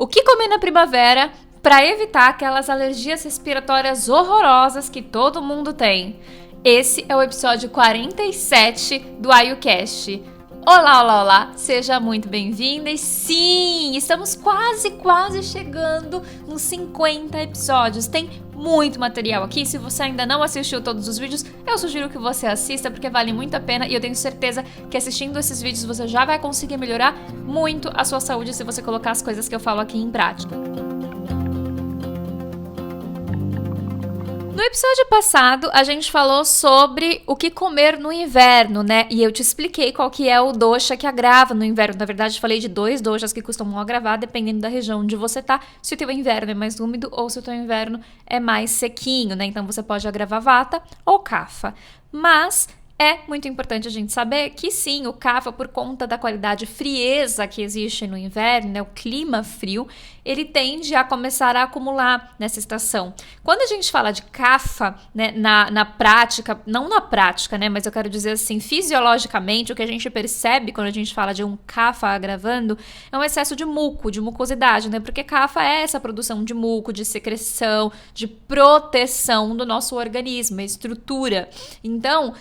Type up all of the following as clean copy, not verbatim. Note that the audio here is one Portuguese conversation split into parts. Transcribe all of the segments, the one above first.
O que comer na primavera para evitar aquelas alergias respiratórias horrorosas que todo mundo tem? Esse é o episódio 47 do AYUCast. Olá, olá, olá, seja muito bem-vinda e sim, estamos quase chegando nos 50 episódios, tem muito material aqui. Se você ainda não assistiu todos os vídeos, eu sugiro que você assista porque vale muito a pena e eu tenho certeza que assistindo esses vídeos você já vai conseguir melhorar muito a sua saúde se você colocar as coisas que eu falo aqui em prática. No episódio passado, a gente falou sobre o que comer no inverno, né? E eu te expliquei qual que é o dosha que agrava no inverno. Na verdade, falei de 2 doshas que costumam agravar, dependendo da região onde você tá. Se o teu inverno é mais úmido ou se o teu inverno é mais sequinho, né? Então, você pode agravar vata ou kapha. Mas é muito importante a gente saber que sim, o kapha, por conta da qualidade frieza que existe no inverno, né, o clima frio, ele tende a começar a acumular nessa estação. Quando a gente fala de kapha, né, na prática, não na prática, né, mas eu quero dizer assim, fisiologicamente, o que a gente percebe quando a gente fala de um kapha agravando é um excesso de muco, de mucosidade, né, porque kapha é essa produção de muco, de secreção, de proteção do nosso organismo, a estrutura. Então,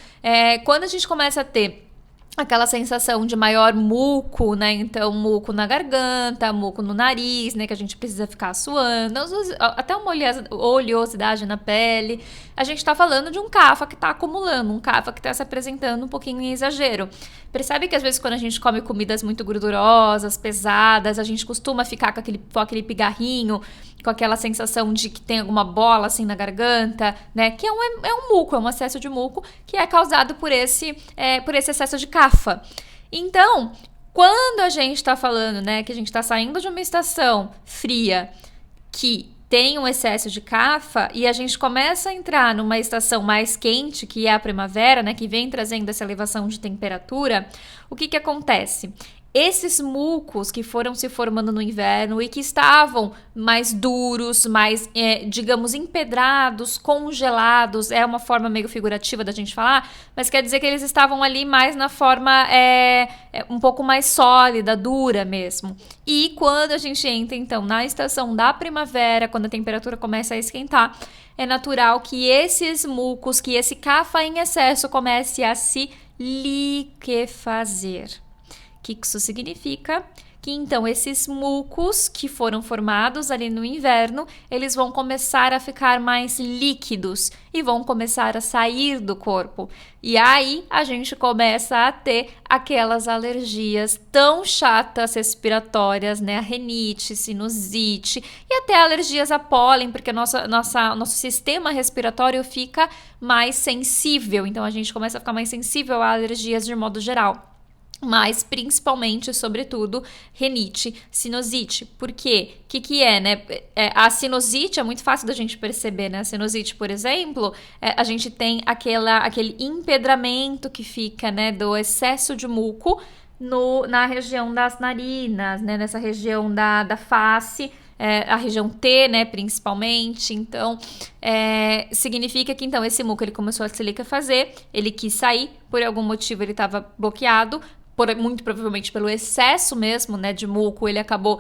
quando a gente começa a ter aquela sensação de maior muco, né? Então, muco na garganta, muco no nariz, né? Que a gente precisa ficar suando, até uma oleosidade na pele. A gente tá falando de um kapha que tá acumulando, um kapha que tá se apresentando um pouquinho em exagero. Percebe que às vezes quando a gente come comidas muito gordurosas, pesadas, a gente costuma ficar com aquele pigarrinho, com aquela sensação de que tem alguma bola assim na garganta, né? Que é um muco, é um excesso de muco que é causado por esse excesso de kapha. Então, quando a gente está falando, né, que a gente está saindo de uma estação fria que tem um excesso de kapha e a gente começa a entrar numa estação mais quente, que é a primavera, né, que vem trazendo essa elevação de temperatura, o que acontece? Esses mucos que foram se formando no inverno e que estavam mais duros, mais, digamos, empedrados, congelados, é uma forma meio figurativa da gente falar, mas quer dizer que eles estavam ali mais na forma um pouco mais sólida, dura mesmo. E quando a gente entra, então, na estação da primavera, quando a temperatura começa a esquentar, é natural que esses mucos, que esse kapha em excesso comece a se liquefazer. O que isso significa? Que então esses mucos que foram formados ali no inverno, eles vão começar a ficar mais líquidos e vão começar a sair do corpo. E aí a gente começa a ter aquelas alergias tão chatas respiratórias, né? A rinite, sinusite e até alergias a pólen, porque nosso sistema respiratório fica mais sensível. Então a gente começa a ficar mais sensível a alergias de modo geral. Mas, principalmente, sobretudo, rinite, sinusite. Por quê? O que é, né? A sinusite é muito fácil da gente perceber, né? A sinusite, por exemplo, a gente tem aquele empedramento que fica, né, do excesso de muco na região das narinas, né? Nessa região da face, a região T, né, principalmente. Então, significa que, então, esse muco, ele começou a se liquefazer, ele quis sair, por algum motivo ele estava bloqueado, muito provavelmente pelo excesso mesmo, né, de muco, ele acabou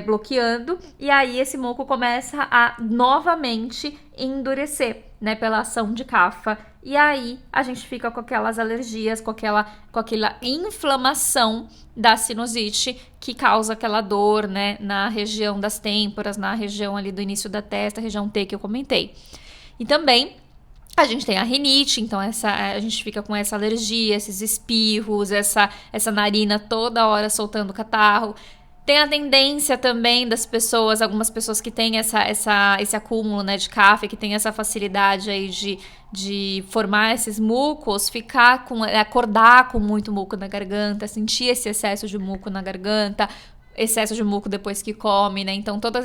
bloqueando, e aí esse muco começa a novamente endurecer, né, pela ação de kapha, e aí a gente fica com aquelas alergias, com aquela inflamação da sinusite que causa aquela dor, né, na região das têmporas, na região ali do início da testa, região T que eu comentei. E também a gente tem a rinite, então a gente fica com essa alergia, esses espirros, essa narina toda hora soltando catarro. Tem a tendência também das pessoas, algumas pessoas que têm esse acúmulo, né, de kapha, que tem essa facilidade aí de formar esses mucos, acordar com muito muco na garganta, sentir esse excesso de muco na garganta, excesso de muco depois que come, né? Então, todos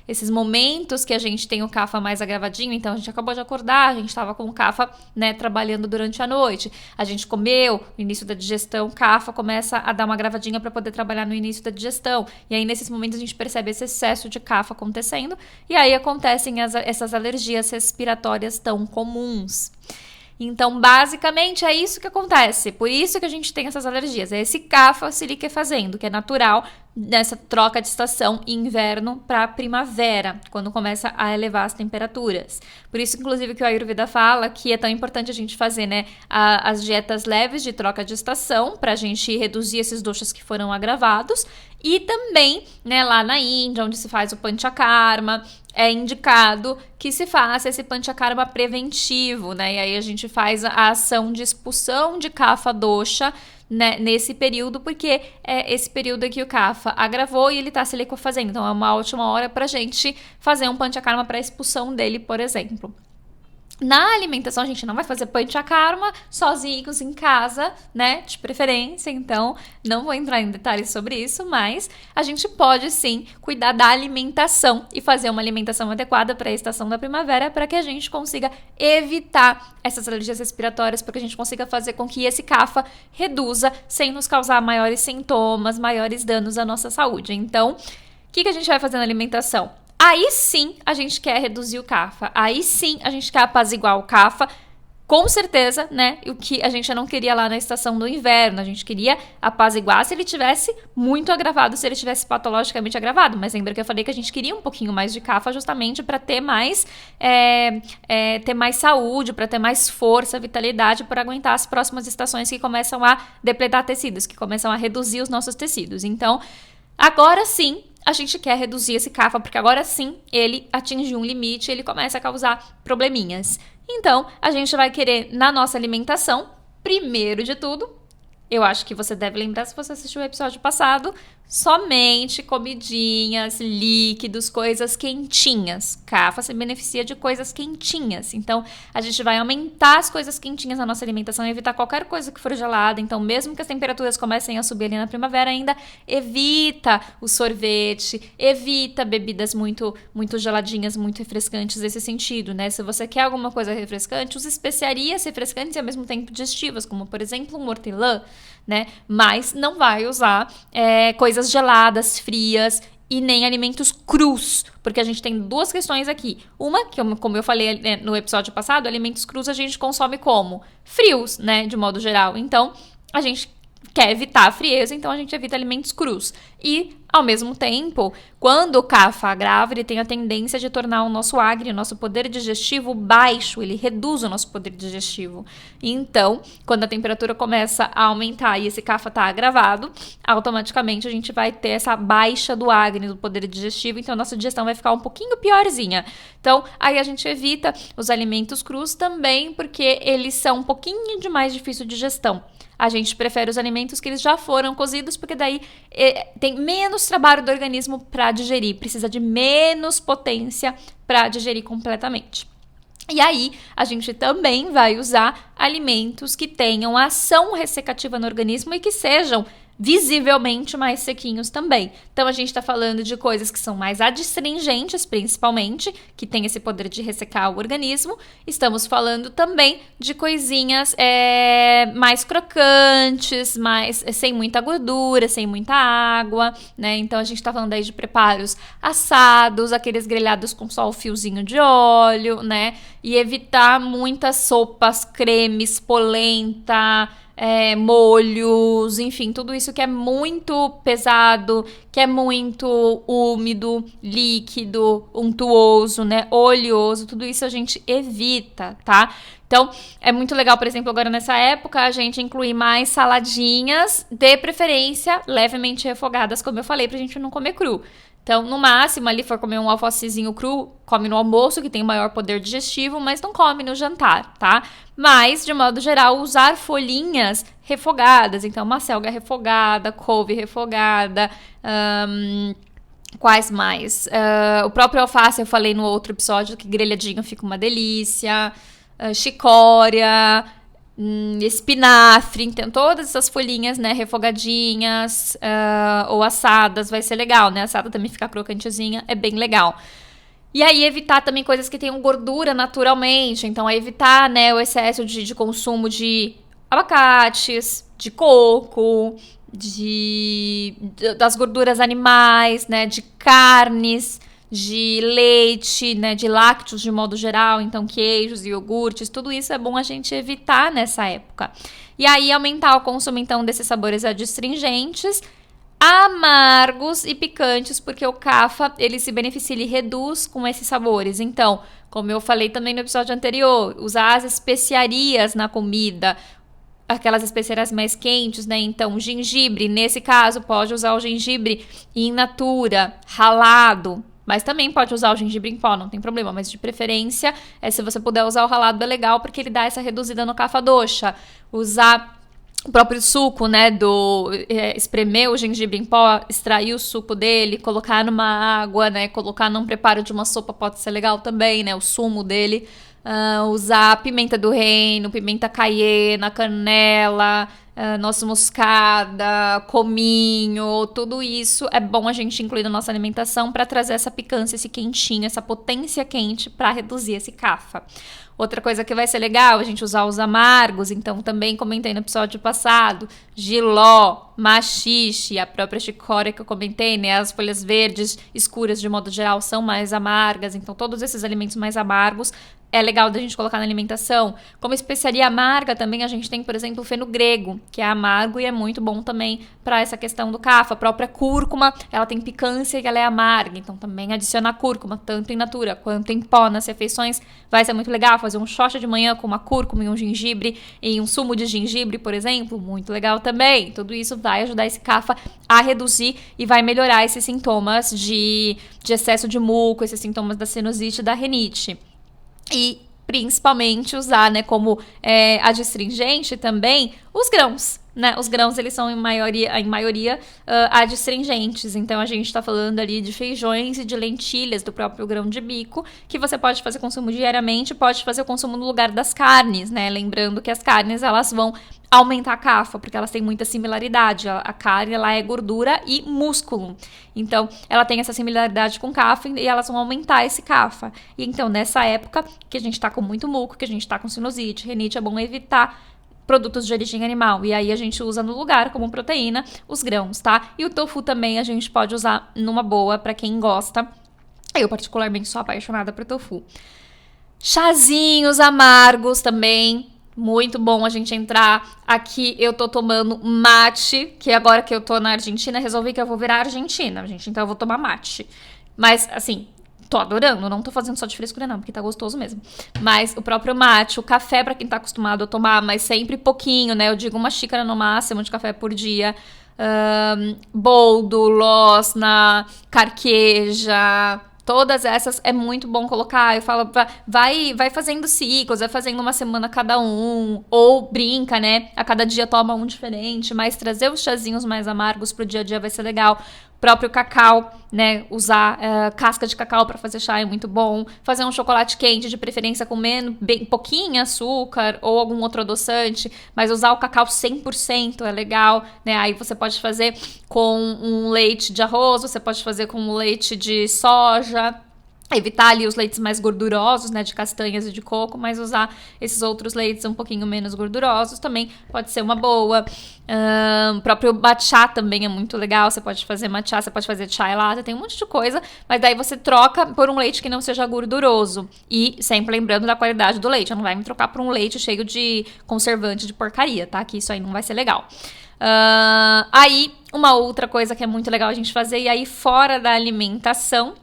esses momentos que a gente tem o kapha mais agravadinho, então a gente acabou de acordar, a gente estava com o kapha, né, trabalhando durante a noite. A gente comeu, no início da digestão, o kapha começa a dar uma agravadinha para poder trabalhar no início da digestão. E aí, nesses momentos, a gente percebe esse excesso de kapha acontecendo, e aí acontecem essas alergias respiratórias tão comuns. Então, basicamente, é isso que acontece. Por isso que a gente tem essas alergias. É esse CAFA-silique fazendo, que é natural nessa troca de estação inverno para primavera, quando começa a elevar as temperaturas. Por isso, inclusive, que o Ayurveda fala que é tão importante a gente fazer, né, as dietas leves de troca de estação, para a gente reduzir esses doshas que foram agravados. E também, né, lá na Índia, onde se faz o Panchakarma, é indicado que se faça esse Panchakarma preventivo, né? E aí a gente faz a ação de expulsão de Kapha dosha, né, nesse período, porque é esse período que o Kapha agravou e ele tá se liquefazendo. Então é uma ótima hora pra gente fazer um Panchakarma para expulsão dele, por exemplo. Na alimentação, a gente não vai fazer Panchakarma sozinhos em casa, né? De preferência, então não vou entrar em detalhes sobre isso, mas a gente pode sim cuidar da alimentação e fazer uma alimentação adequada para a estação da primavera para que a gente consiga evitar essas alergias respiratórias, para que a gente consiga fazer com que esse Kapha reduza sem nos causar maiores sintomas, maiores danos à nossa saúde. Então, o que a gente vai fazer na alimentação? Aí sim a gente quer reduzir o Kapha, aí sim a gente quer apaziguar o Kapha, com certeza, né? O que a gente não queria lá na estação do inverno, a gente queria apaziguar se ele tivesse muito agravado, se ele tivesse patologicamente agravado. Mas lembra que eu falei que a gente queria um pouquinho mais de Kapha justamente para ter mais saúde, para ter mais força, vitalidade para aguentar as próximas estações que começam a depletar tecidos, que começam a reduzir os nossos tecidos. Então, agora sim, a gente quer reduzir esse Kapha, porque agora sim ele atingiu um limite, ele começa a causar probleminhas. Então, a gente vai querer, na nossa alimentação, primeiro de tudo, eu acho que você deve lembrar se você assistiu o episódio passado, somente comidinhas, líquidos, coisas quentinhas. Kapha se beneficia de coisas quentinhas. Então, a gente vai aumentar as coisas quentinhas na nossa alimentação e evitar qualquer coisa que for gelada. Então, mesmo que as temperaturas comecem a subir ali na primavera, ainda evita o sorvete, evita bebidas muito, muito geladinhas, muito refrescantes nesse sentido, né? Se você quer alguma coisa refrescante, use especiarias refrescantes e ao mesmo tempo digestivas, como, por exemplo, um hortelã, né? Mas não vai usar coisas geladas, frias e nem alimentos crus, porque a gente tem duas questões aqui. Uma, que como eu falei no episódio passado, alimentos crus a gente consome como? Frios, né? De modo geral. Então, a gente quer evitar a frieza, então a gente evita alimentos crus. E, ao mesmo tempo, quando o Kapha agrava, ele tem a tendência de tornar o nosso Agni, o nosso poder digestivo, baixo. Ele reduz o nosso poder digestivo. Então, quando a temperatura começa a aumentar e esse Kapha está agravado, automaticamente a gente vai ter essa baixa do Agni, do poder digestivo. Então, a nossa digestão vai ficar um pouquinho piorzinha. Então, aí a gente evita os alimentos crus também, porque eles são um pouquinho de mais difícil de digestão. A gente prefere os alimentos que eles já foram cozidos, porque daí tem menos trabalho do organismo para digerir, precisa de menos potência para digerir completamente. E aí, a gente também vai usar alimentos que tenham ação ressecativa no organismo e que sejam visivelmente mais sequinhos também. Então, a gente está falando de coisas que são mais adstringentes, principalmente, que tem esse poder de ressecar o organismo. Estamos falando também de coisinhas mais crocantes, sem muita gordura, sem muita água, né? Então, a gente está falando aí de preparos assados, aqueles grelhados com só o fiozinho de óleo, né? E evitar muitas sopas, cremes, polenta, molhos, enfim, tudo isso que é muito pesado, que é muito úmido, líquido, untuoso, né, oleoso, tudo isso a gente evita, tá? Então, é muito legal, por exemplo, agora nessa época, a gente incluir mais saladinhas, de preferência levemente refogadas, como eu falei, pra gente não comer cru. Então, no máximo, ali for comer um alfacezinho cru, come no almoço, que tem maior poder digestivo, mas não come no jantar, tá? Mas, de modo geral, usar folhinhas refogadas. Então, uma selga refogada, couve refogada, quais mais? O próprio alface, eu falei no outro episódio, que grelhadinho fica uma delícia. Chicória, espinafre, então todas essas folhinhas, né, refogadinhas ou assadas, vai ser legal, né, assada também fica crocantezinha, é bem legal. E aí evitar também coisas que tenham gordura naturalmente, então evitar, né, o excesso de consumo de abacates, de coco, das gorduras animais, né, de carnes, de leite, né, de lácteos de modo geral, então queijos e iogurtes, tudo isso é bom a gente evitar nessa época. E aí aumentar o consumo então desses sabores adstringentes, amargos e picantes, porque o CAFA, ele se beneficia, ele reduz com esses sabores. Então, como eu falei também no episódio anterior, usar as especiarias na comida, aquelas especiarias mais quentes, né? Então, gengibre, nesse caso, pode usar o gengibre in natura, ralado, mas também pode usar o gengibre em pó, não tem problema, mas de preferência, se você puder usar o ralado é legal, porque ele dá essa reduzida no Kapha dosha. Usar o próprio suco, né, espremer o gengibre em pó, extrair o suco dele, colocar numa água, né, colocar num preparo de uma sopa pode ser legal também, né, o sumo dele. Usar pimenta do reino, pimenta caiena, canela, noz moscada, cominho, tudo isso é bom a gente incluir na nossa alimentação para trazer essa picância, esse quentinho, essa potência quente para reduzir esse CAFA. Outra coisa que vai ser legal, a gente usar os amargos, então também comentei no episódio passado, jiló, maxixe, a própria chicória que eu comentei, né, as folhas verdes escuras de modo geral são mais amargas, então todos esses alimentos mais amargos é legal da gente colocar na alimentação. Como especiaria amarga também a gente tem, por exemplo, o feno-grego, que é amargo e é muito bom também para essa questão do CAFA. A própria cúrcuma, ela tem picância e ela é amarga, então também adicionar cúrcuma, tanto in natura quanto em pó nas refeições, vai ser muito legal. Fazer um xoxa de manhã com uma cúrcuma e um gengibre, e um sumo de gengibre, por exemplo, muito legal também. Tudo isso vai ajudar esse CAFA a reduzir e vai melhorar esses sintomas de excesso de muco, esses sintomas da sinusite e da rinite. E principalmente usar, né, como adstringente também os grãos, né? Os grãos, eles são em maioria adstringentes, então a gente tá falando ali de feijões e de lentilhas do próprio grão de bico, que você pode fazer consumo diariamente, pode fazer o consumo no lugar das carnes, né? Lembrando que as carnes, elas vão aumentar a CAFA, porque elas têm muita similaridade. A carne, ela é gordura e músculo. Então, ela tem essa similaridade com CAFA e elas vão aumentar esse CAFA. E então, nessa época que a gente tá com muito muco, que a gente tá com sinusite, rinite, é bom evitar produtos de origem animal. E aí a gente usa no lugar, como proteína, os grãos, tá? E o tofu também a gente pode usar numa boa, pra quem gosta. Eu, particularmente, sou apaixonada por tofu. Chazinhos amargos também. Muito bom a gente entrar. Aqui eu tô tomando mate, que agora que eu tô na Argentina, resolvi que eu vou virar argentina, gente. Então eu vou tomar mate. Mas, assim, tô adorando. Não tô fazendo só de frescura, não, porque tá gostoso mesmo. Mas o próprio mate, o café, pra quem tá acostumado a tomar, mas sempre pouquinho, né? Eu digo 1 xícara no máximo de café por dia. Boldo, losna, carqueja... Todas essas é muito bom colocar. Eu falo, vai fazendo ciclos, vai fazendo uma semana cada um, ou brinca, né? A cada dia toma um diferente, mas trazer os chazinhos mais amargos pro dia a dia vai ser legal. Próprio cacau, né? Usar casca de cacau para fazer chá é muito bom. Fazer um chocolate quente, de preferência com bem pouquinho açúcar ou algum outro adoçante, mas usar o cacau 100% é legal, né? Aí você pode fazer com um leite de arroz, você pode fazer com um leite de soja. Evitar ali os leites mais gordurosos, né, de castanhas e de coco, mas usar esses outros leites um pouquinho menos gordurosos também pode ser uma boa. O próprio matcha também é muito legal, você pode fazer matcha, você pode fazer chai latte, tem um monte de coisa, mas daí você troca por um leite que não seja gorduroso. E sempre lembrando da qualidade do leite, não vai me trocar por um leite cheio de conservante de porcaria, tá? Que isso aí não vai ser legal. Aí, uma outra coisa que é muito legal a gente fazer, e aí fora da alimentação,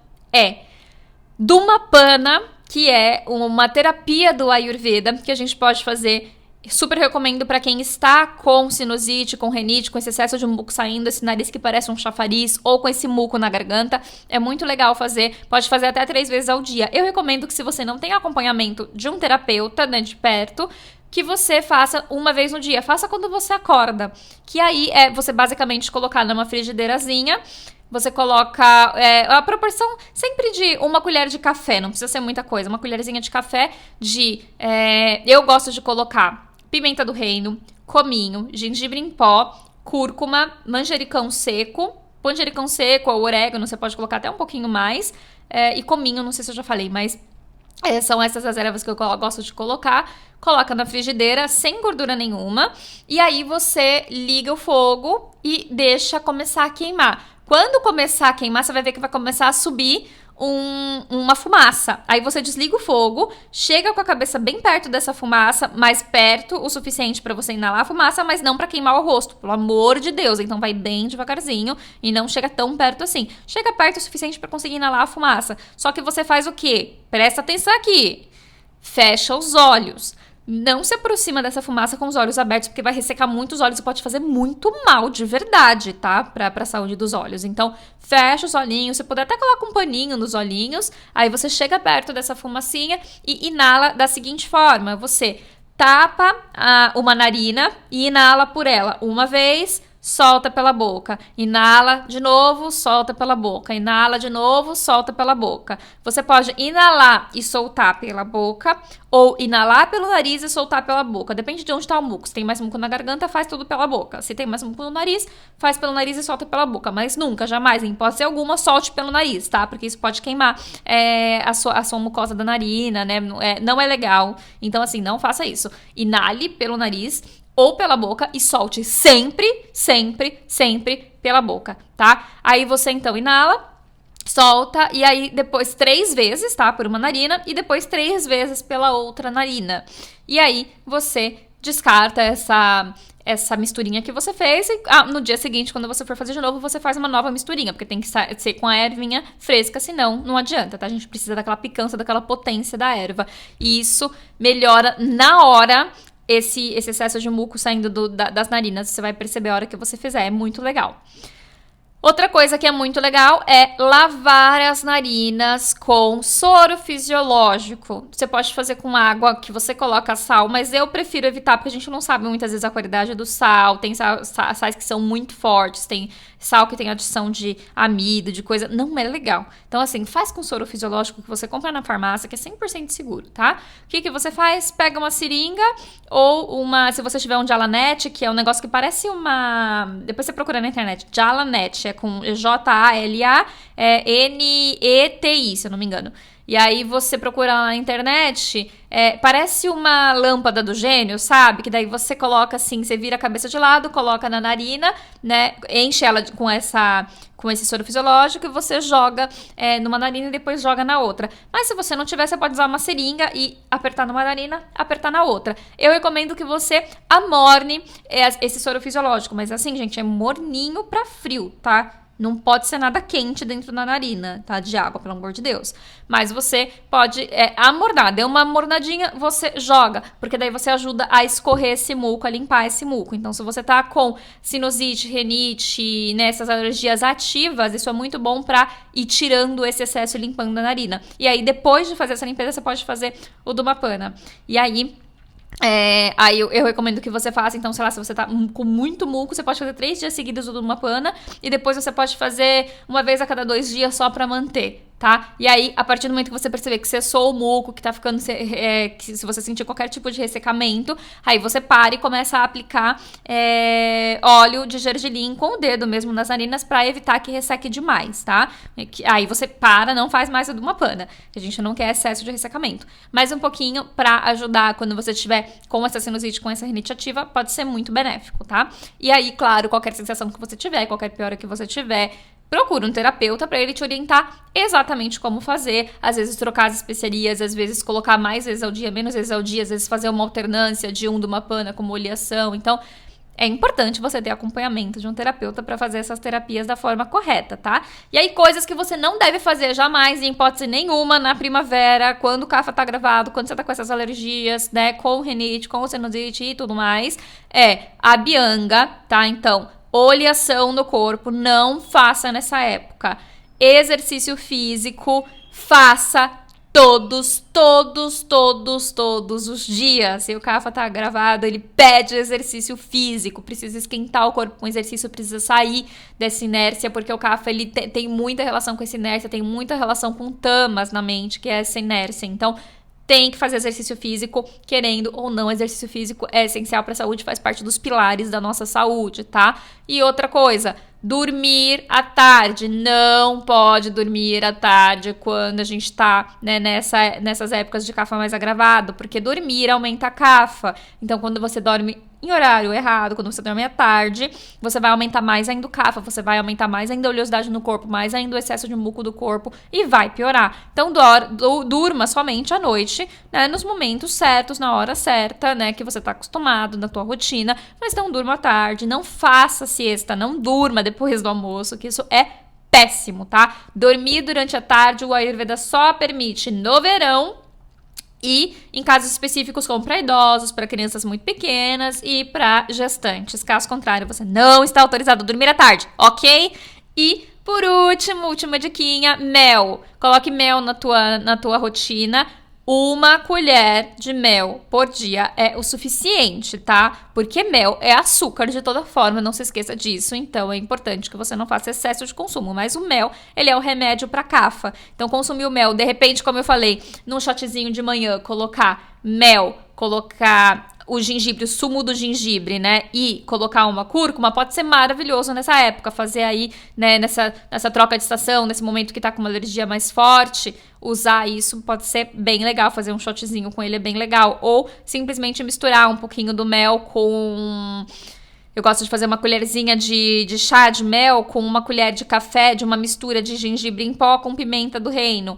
Dhumapana, que é uma terapia do Ayurveda, que a gente pode fazer. Super recomendo para quem está com sinusite, com rinite, com esse excesso de muco saindo, esse nariz que parece um chafariz, ou com esse muco na garganta. É muito legal fazer, pode fazer até 3 vezes ao dia. Eu recomendo que, se você não tem acompanhamento de um terapeuta, né, de perto, que você faça 1 vez no dia. Faça quando você acorda. Que aí é você basicamente colocar numa frigideirazinha. Você coloca a proporção sempre de 1 colher de café, não precisa ser muita coisa. 1 colherzinha de café eu gosto de colocar pimenta do reino, cominho, gengibre em pó, cúrcuma, manjericão seco ou orégano, você pode colocar até um pouquinho mais. E cominho, não sei se eu já falei, mas são essas as ervas que eu gosto de colocar. Coloca na frigideira sem gordura nenhuma. E aí você liga o fogo e deixa começar a queimar. Quando começar a queimar, você vai ver que vai começar a subir uma fumaça. Aí você desliga o fogo, chega com a cabeça bem perto dessa fumaça, mais perto o suficiente para você inalar a fumaça, mas não para queimar o rosto, pelo amor de Deus. Então vai bem devagarzinho e não chega tão perto assim. Chega perto o suficiente para conseguir inalar a fumaça. Só que você faz o quê? Presta atenção aqui. Fecha os olhos. Não se aproxima dessa fumaça com os olhos abertos, porque vai ressecar muito os olhos e pode fazer muito mal de verdade, tá? Pra saúde dos olhos. Então, fecha os olhinhos. Você pode até colocar um paninho nos olhinhos. Aí você chega perto dessa fumacinha e inala da seguinte forma. Você tapa uma narina e inala por ela uma vez, solta pela boca. Inala de novo, solta pela boca. Inala de novo, solta pela boca. Você pode inalar e soltar pela boca, ou inalar pelo nariz e soltar pela boca. Depende de onde está o muco. Se tem mais muco na garganta, faz tudo pela boca. Se tem mais muco no nariz, faz pelo nariz e solta pela boca. Mas nunca, jamais, em hipótese alguma, solte pelo nariz, tá? Porque isso pode queimar a sua mucosa da narina, né? Não é legal. Então, assim, não faça isso. Inale pelo nariz ou pela boca e solte sempre, sempre, sempre pela boca, tá? Aí você, então, inala, solta, e aí depois 3 vezes, tá? Por uma narina, e depois 3 vezes pela outra narina. E aí você descarta essa misturinha que você fez e no dia seguinte, quando você for fazer de novo, você faz uma nova misturinha, porque tem que ser com a ervinha fresca, senão não adianta, tá? A gente precisa daquela picância, daquela potência da erva. E isso melhora na hora esse excesso de muco saindo das narinas. Você vai perceber a hora que você fizer, é muito legal. Outra coisa que é muito legal é lavar as narinas com soro fisiológico. Você pode fazer com água que você coloca sal, mas eu prefiro evitar porque a gente não sabe muitas vezes a qualidade do sal. Tem sais que são muito fortes, tem sal que tem adição de amido, de coisa. Não é legal. Então, assim, faz com soro fisiológico que você compra na farmácia, que é 100% seguro, tá? O que você faz? Pega uma seringa ou se você tiver um Jalanet, que é um negócio que parece uma... Depois você procura na internet. Jalanet, com Jalneti, se eu não me engano. E aí você procura lá na internet, parece uma lâmpada do gênio, sabe? Que daí você coloca assim, você vira a cabeça de lado, coloca na narina, né? Enche ela com esse soro fisiológico e você joga numa narina e depois joga na outra. Mas se você não tiver, você pode usar uma seringa e apertar numa narina, apertar na outra. Eu recomendo que você amorne esse soro fisiológico, mas assim, gente, é morninho pra frio, tá? Não pode ser nada quente dentro da narina, tá? De água, pelo amor de Deus. Mas você pode amornar. Deu uma amornadinha, você joga. Porque daí você ajuda a escorrer esse muco, a limpar esse muco. Então, se você tá com sinusite, renite, né, essas alergias ativas, isso é muito bom pra ir tirando esse excesso e limpando a narina. E aí, depois de fazer essa limpeza, você pode fazer o Dumapana. E aí... aí eu recomendo que você faça, então, sei lá, se você tá com muito muco, você pode fazer 3 dias seguidos do Dumapana e depois você pode fazer uma vez a cada 2 dias só pra manter, tá? E aí, a partir do momento que você perceber que cessou o muco, que tá ficando, que se você sentir qualquer tipo de ressecamento, aí você para e começa a aplicar óleo de gergelim com o dedo mesmo nas narinas pra evitar que resseque demais, tá? Aí você para, não faz mais o Dumapana, que a gente não quer excesso de ressecamento. Mas um pouquinho pra ajudar quando você tiver com essa sinusite, com essa rinite ativa, pode ser muito benéfico, tá? E aí, claro, qualquer sensação que você tiver, qualquer piora que você tiver, procura um terapeuta para ele te orientar exatamente como fazer. Às vezes trocar as especiarias, às vezes colocar mais vezes ao dia, menos vezes ao dia, às vezes fazer uma alternância de Dumapana como oleação. Então, é importante você ter acompanhamento de um terapeuta para fazer essas terapias da forma correta, tá? E aí, coisas que você não deve fazer jamais, em hipótese nenhuma, na primavera, quando o cafa tá gravado, quando você tá com essas alergias, né, com rinite, com sinusite e tudo mais, a bianga, tá? Então, oleação no corpo, não faça nessa época. Exercício físico, faça todos os dias. Se o cafa tá gravado, ele pede exercício físico, precisa esquentar o corpo com exercício, precisa sair dessa inércia, porque o cafa, ele tem muita relação com essa inércia, tem muita relação com tamas na mente, que é essa inércia. Então, tem que fazer exercício físico, querendo ou não, exercício físico é essencial para a saúde, faz parte dos pilares da nossa saúde, tá? E outra coisa, Dormir à tarde. Não pode dormir à tarde quando a gente tá, né, nessas épocas de cafa mais agravado, porque dormir aumenta a cafa. Então, quando você dorme em horário errado, quando você dorme à tarde, você vai aumentar mais ainda o cafa, você vai aumentar mais ainda a oleosidade no corpo, mais ainda o excesso de muco do corpo e vai piorar. Então, durma somente à noite, né, nos momentos certos, na hora certa, né, que você tá acostumado, na tua rotina, mas não durma à tarde, não faça siesta, não durma depois do almoço, que isso é péssimo, tá? Dormir durante a tarde, o Ayurveda só permite no verão e em casos específicos como para idosos, para crianças muito pequenas e para gestantes. Caso contrário, você não está autorizado a dormir à tarde, ok? E por último, última diquinha, mel. Coloque mel na tua rotina. 1 colher de mel por dia é o suficiente, tá? Porque mel é açúcar de toda forma, não se esqueça disso. Então é importante que você não faça excesso de consumo. Mas o mel, ele é o remédio para cafa. Então consumir o mel, de repente, como eu falei, num shotzinho de manhã, colocar mel, colocar o gengibre, o sumo do gengibre, né, e colocar uma cúrcuma, pode ser maravilhoso nessa época, fazer aí, né, nessa troca de estação, nesse momento que tá com uma alergia mais forte, usar isso pode ser bem legal, fazer um shotzinho com ele é bem legal, ou simplesmente misturar um pouquinho do mel com... Eu gosto de fazer uma colherzinha de chá de mel com uma colher de café, de uma mistura de gengibre em pó com pimenta do reino.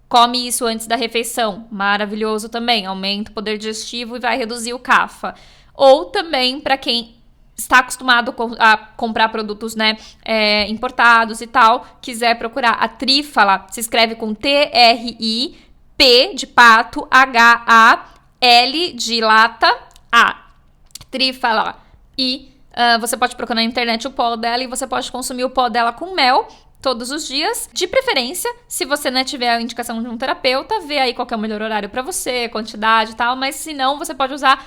Come isso antes da refeição, maravilhoso também, aumenta o poder digestivo e vai reduzir o cafa. Ou também, para quem está acostumado a comprar produtos, né, importados e tal, quiser procurar a trífala, se escreve com T-R-I-P de pato, H-A-L de lata, A. Trífala. E você pode procurar na internet o pó dela e você pode consumir o pó dela com mel todos os dias, de preferência, se você, né, tiver a indicação de um terapeuta, vê aí qual que é o melhor horário pra você, quantidade e tal, mas se não, você pode usar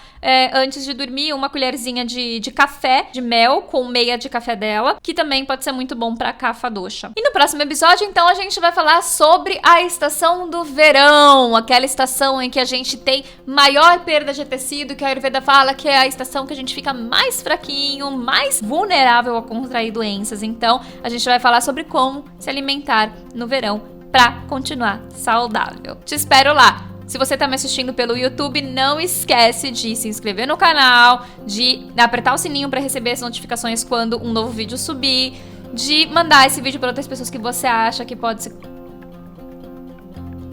antes de dormir 1 colherzinha de café, de mel, com meia de café dela, que também pode ser muito bom pra kapha dosha. E no próximo episódio, então, a gente vai falar sobre a estação do verão, aquela estação em que a gente tem maior perda de tecido, que a Ayurveda fala que é a estação que a gente fica mais fraquinho, mais vulnerável a contrair doenças. Então, a gente vai falar sobre como se alimentar no verão para continuar saudável. Te espero lá. Se você tá me assistindo pelo YouTube, não esquece de se inscrever no canal, de apertar o sininho para receber as notificações quando um novo vídeo subir, de mandar esse vídeo para outras pessoas que você acha que pode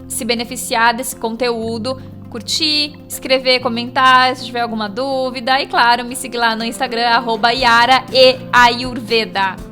se beneficiar desse conteúdo, curtir, escrever, comentar se tiver alguma dúvida e, claro, me seguir lá no Instagram, @YaraEAyurveda.